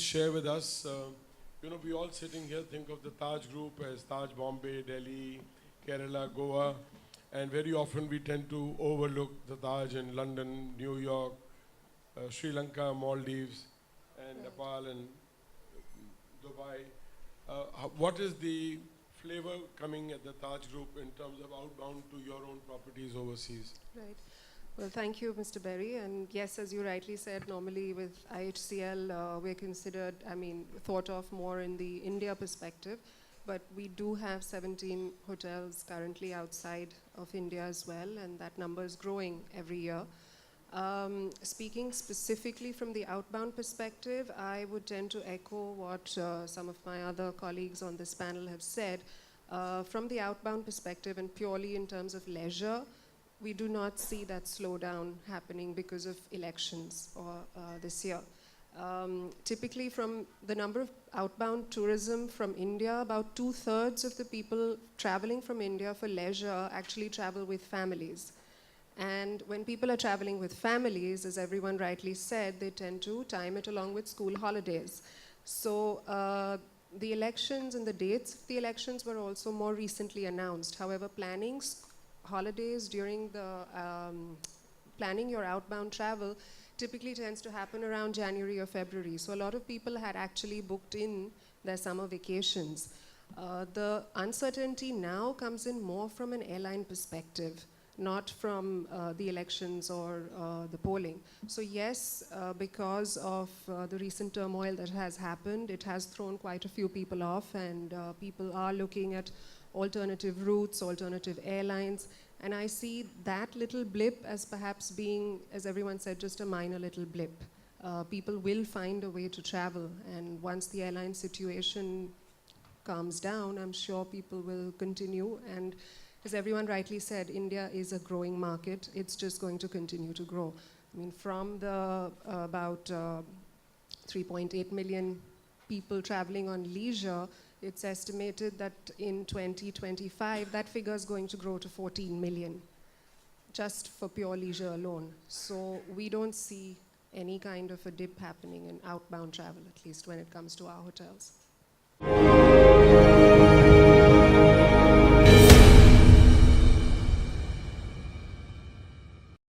share with us, we all sitting here think of the Taj Group as Taj Bombay, Delhi, Kerala, Goa, and very often we tend to overlook the Taj in London, New York, Sri Lanka, Maldives, and Nepal and Dubai. What is the flavor coming at the Taj Group in terms of outbound to your own properties overseas? Right. Well, thank you, Mr. Berry. And yes, as you rightly said, normally with IHCL, we're considered, thought of more in the India perspective. But we do have 17 hotels currently outside of India as well, and that number is growing every year. Speaking specifically from the outbound perspective, I would tend to echo what some of my other colleagues on this panel have said. From the outbound perspective and purely in terms of leisure, we do not see that slowdown happening because of elections or this year. Typically from the number of outbound tourism from India, about 2/3 of the people traveling from India for leisure actually travel with families. And when people are traveling with families, as everyone rightly said, they tend to time it along with school holidays. So the elections and the dates of the elections were also more recently announced. However, planning holidays during the planning your outbound travel typically tends to happen around January or February. So a lot of people had actually booked in their summer vacations. The uncertainty now comes in more from an airline perspective, not from the elections or the polling. So yes, because of the recent turmoil that has happened, it has thrown quite a few people off, and people are looking at alternative routes, alternative airlines, and I see that little blip as perhaps being, as everyone said, just a minor little blip. People will find a way to travel, and once the airline situation calms down, I'm sure people will continue. And as everyone rightly said, India is a growing market. It's just going to continue to grow. From the about 3.8 million people traveling on leisure, it's estimated that in 2025, that figure is going to grow to 14 million, just for pure leisure alone. So we don't see any kind of a dip happening in outbound travel, at least when it comes to our hotels.